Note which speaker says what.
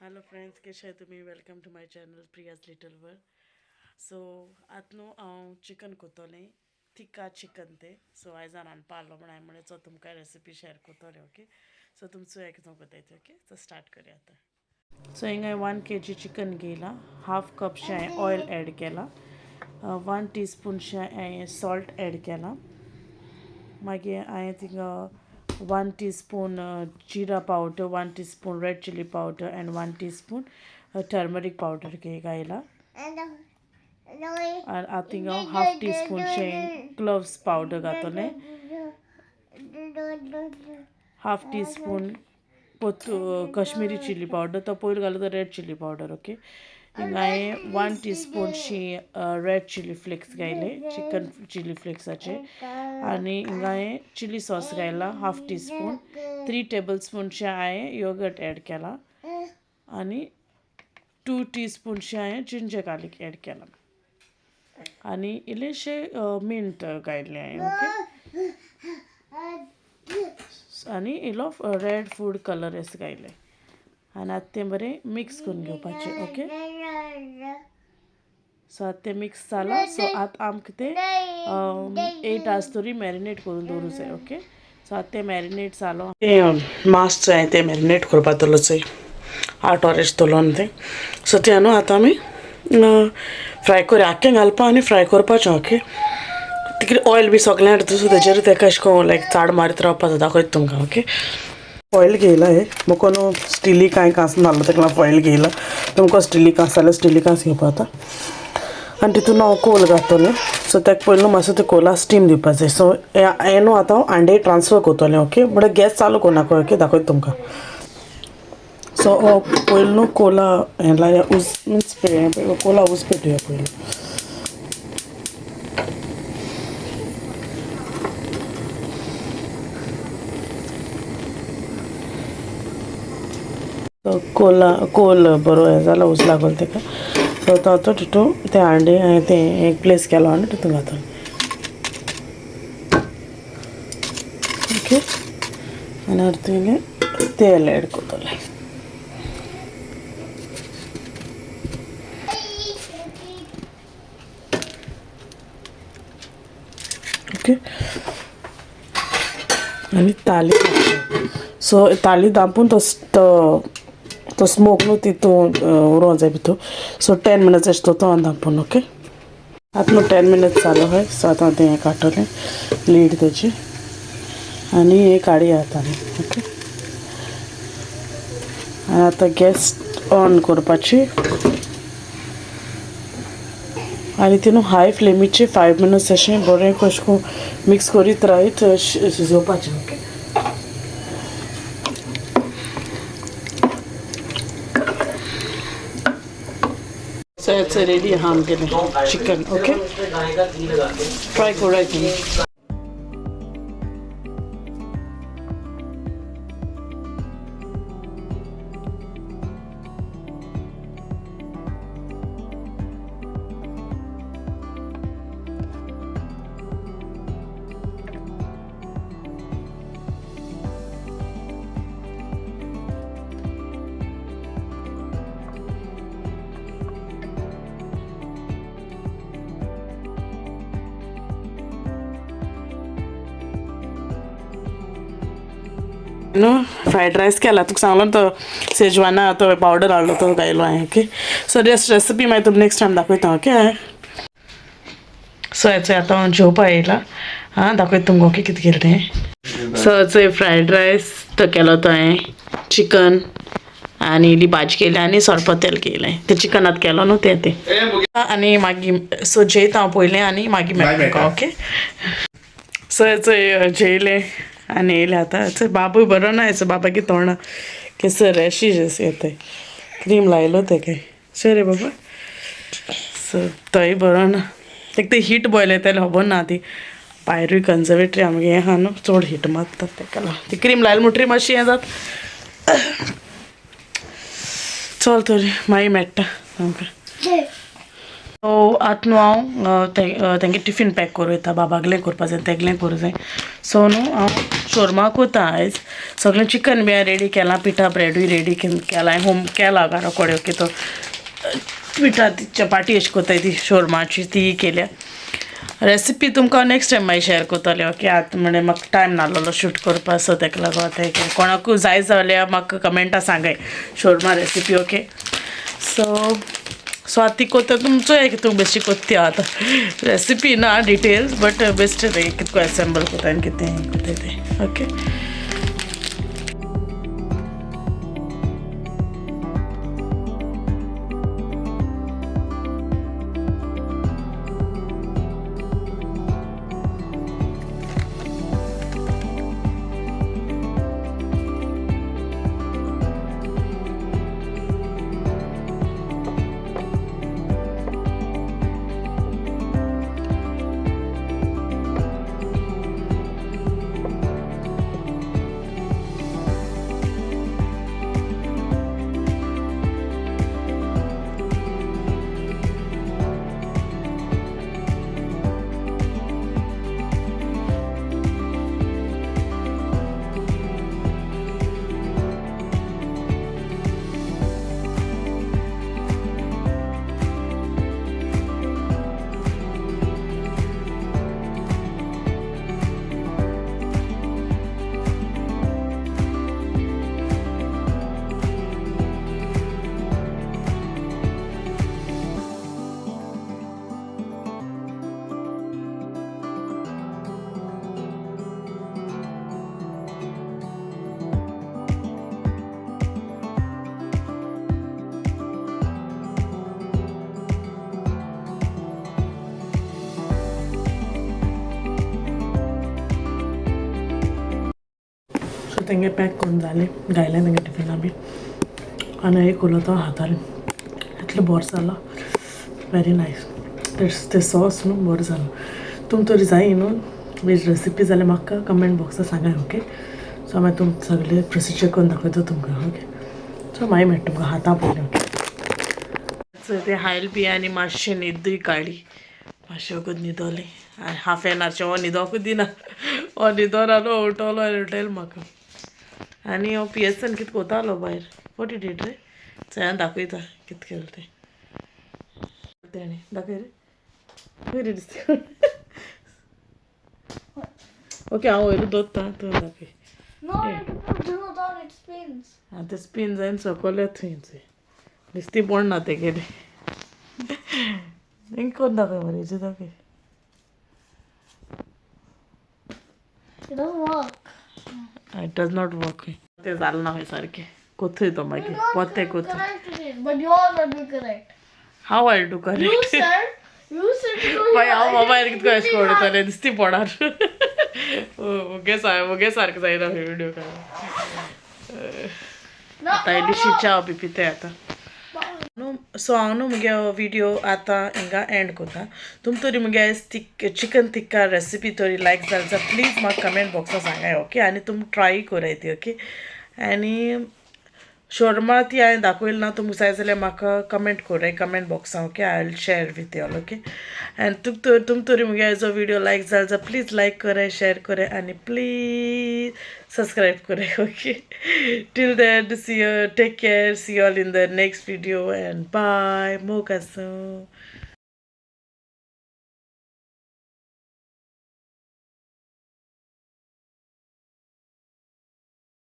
Speaker 1: Hello friends, कशे आहे तुम्ही? Welcome to my channel Priya's little world. So आतनो हांव चिकन कोतोलें थिका चिकन ते सो आयजान हांवें पालो म्हण हांवें म्हळें चल तुमकां रेसिपी शेअर कोतोलें ओके. सो तुमचो एक कोतायचो ओके. सो स्टार्ट करूया आतां. सो हिंगा 1 kg चिकन घेयला, हाफ कपशें हांवें ऑयल ॲड केला, 1 टीस्पूनशें हांवें सॉल्ट ॲड केला, मागीर हांवें थिंगा 1 टीस्पून जीरा powder, 1 teaspoon red chilli powder and 1 teaspoon turmeric powder घायला. आनी हातींग हाफ टीस्पूनशें क्लोव्स पावडर घातलें, half teaspoon Kashmiri chilli powder, तो पयलीं घालो तो रेड चिली पावडर ओके. हिंगा हांवें 1 टीस्पूनशी रेड चिली फ्लेक्स घायले, चिकन चिली फ्लेक्साचे. आनी हिंगा हांवें चिली सॉस घायला हाफ टीस्पून, 3 टेबलस्पूनशें हांवें योगर्ट ॲड केला आनी 2 टीस्पूनशें हांवें जिंजर गार्लीक ॲड केला आनी इल्लेशें मिंट घायलें हांवें ओके. आनी इल्लो रेड फूड कलर एस घायलें आनी आतां तें बरें मिक्स करून घेवपाचें ओके. सो आतां तें मिक्स जालां. सो आतां आमकां तें 8 आवर्स तरी मॅरिनेट करून दवरूं जाय ओके. सो आतां तें मॅरिनेट जालो, तें मांस जाय तें मॅरिनेट करपा दवरलो चोय 8 वरांचे दवरलोन तें. सो तें न्हू आतां आमी फ्राय करुया, आख्खें घालपा आनी फ्राय करपाचें ओके. तितलें ऑयल बी सगळें येता सो तेजेर तेका अशें करून लायक चाड मारीत रावपाचो दाखयता तुमकां ओके. ऑयल घेयला हे मुको न्हू स्टिली कांय कांस नासलो तेका लागून ऑयल घेयला. तुमकां स्टिली कांस जाल्यार स्टिली कांस घेवपा जाता आनी तितून हांव कोल घातलें. सो तेका पयलीं मातसो ते कोला स्टीम दिवपा जाय. सो हें न्हू आतां हांव हांडे ट्रान्सफर कोतोलें ओके. म्हणल्यार गॅस चालू कोरनाका ओके, दाखयता तुमकां. सो पयलीं न्हू कोला हें लाया मिन्स कोला उस पेटोवया पयलीं. कोल बरो हें जाला उस लागोल तेका. सो तो तितू तें हांडे हांवें तें एक प्लेस केलो आनी तितून घातलो ओके. आनी अर्दें तेल ॲड कोतोलें ओके. आनी ताली सो ताली धांपून तो स्मोक न्हू तितून उरों जाय भितर. सो 10 मिनट्स अशें दवरता धांपून ओके. आतां न्हू 10 मिनट्स जालो हय. सो आतां तें हें काडटलें लीड तेजी आनी हें काडया आतां ओके. आनी आतां गॅस ऑन करपाची आनी ती न्हू हाय फ्लेमीचेर 5 मिनट्स अशें बरें कशें करून मिक्स करीत रावयत शिजोवपाचें ओके. सो इट्स रेडी आहा आमगेलें चिकन ओके. ट्राय करूया तुमी. नो फ्रायड रायस केला तुका सांगलो तो सेजवाना तो पावडर हाडलो तो घायलो हांवें ओके. सो रेसिपी मागीर तुमकां नेक्स्ट टायम दाखयता ओके. सो हेचो आतां हांव जेवपा येयला दाखयता तुमकां ओके कितें केलें तें. सो हेचो फ्रायड रायस तो केलो तो हांवें चिकन आनी इल्ली भाजी केली आनी सोरपोतेल केलें. तें चिकनात केलो न्हू तें आनी मागीर सो जेयता हांव पयलें आनी मागीर मेळटा तुमकां ओके. सो हेचो जेयलें आनी येयलें आतां. हेचो बाबूय बरो ना, हेचो बाबागे तोंडां केसर रॅशीज येताय, क्रीम लायलो तेका. शो रे बाबा. सो तोय बरो ना, तेका ते हीट बॉयल येताले खबर ना ती भायरूय कन्जर्वेटरी आमगे हें आहा न्हू चड हीट मारता तेका लागून ती क्रीम लायली म्हणटरी मातशी हें जाता. चल तरी मागीर मेळटा आमकां. सो आतां न्हू हांव तेंगे टिफीन पॅक करूं येता बाबागलें करपा जाय तेगलें करूं जाय सो न्हू हांव शोरमा कोता आयज सगळें चिकन बी रेडी केलां पिठा ब्रेडूय रेडी केलां होम केला घरा कोडे ओके तो पिठा ती चपाटी अशी कोताय ती शोरमाची ती केल्या रेसिपी तुमकां नेक्स्ट टायम मागीर शेअर करतलें ओके आतां म्हणजे म्हाका टायम नासलो शूट करपा सो तेका लागून आतां कोणाकूय जाय जाल्यार म्हाका कमेंटा सांगाय shawarma recipe okay so so आतां ती कोता तुमचो एक तूं बेश्टी कोत्ती आतां रेसिपी ना डिटेल्स बट बेस्ट कितको एसेंबल कोता आनी कितें कोताय तें ओके सो तेंगे पॅक करून जालें घायलें तेंगे टिफिना बी आनी एक उलो तो हातालें इतलें बोर जालां वेरी नायस ते सॉस न्हू बरो जालो तुम तरी जाय न्हू वेज रेसिपी जाल्यार म्हाका कमेंट बॉक्सार सांगाय ओके सो मागीर तुम सगळे प्रोसिजर करून दाखयता तुमकां ओके सो मागीर मेळटा तुमकां हाता पयलें ओके सो ते हायल बी आनी मातशें न्हिदूय काडी मातशें वगत न्हिदोलें आनी हाफ एन आवरचें हो न्हिदोकूच दिना हो न्हिदोन आलो उठोलो आनी उठयलो म्हाका आनी हांव पी एस एन कितें कोतालो भायर फोटी डेट रे चोयान दाखयता कितें केलें तें तेणें दाखय रे बरी दिसता ओके हांव वयर दवरता तूं दाखय आतां ते स्पीन जायन सकयल थंयच दिसती पडना तेगेलें इंक कोन्न दाखय मरे हेजें दाखय इट डज नॉट वर्क तें जालें ना खंय सारकें कोथंय तो मागीर पोते कोथंय हांव आय डू करेक्ट बाय हांव मोबायल कितको एश कोडटलें दिसती पडार मुगे सारकें जायना खंय विडियो काड आतां इल्लीशी च्या बी पिताय आतां सो हांव न्हू मुगे विडियो आतां हिंगा एंड कोता तुम तरी मुगे चिकन तिक्का रेसिपी तरी लायक जाली जाल्यार प्लीज म्हाका कमेंट बॉक्सार सांगाय ओके आनी तुम ट्राय कोराय ती ओके आनी शोरमा ती हांवें दाखयली ना तुमकां जाय जाल्यार म्हाका कमेंट कोराय कमेंट बॉक्सां okay I will share with you all okay आनी तुम तरी मुगे हेजो विडियो लायक जालो जाल्यार प्लीज लायक कोराय शेअर कोराय आनी प्लीज सब्सक्राइब कोराय okay till then see you take care see all in the next video and bye मोगासो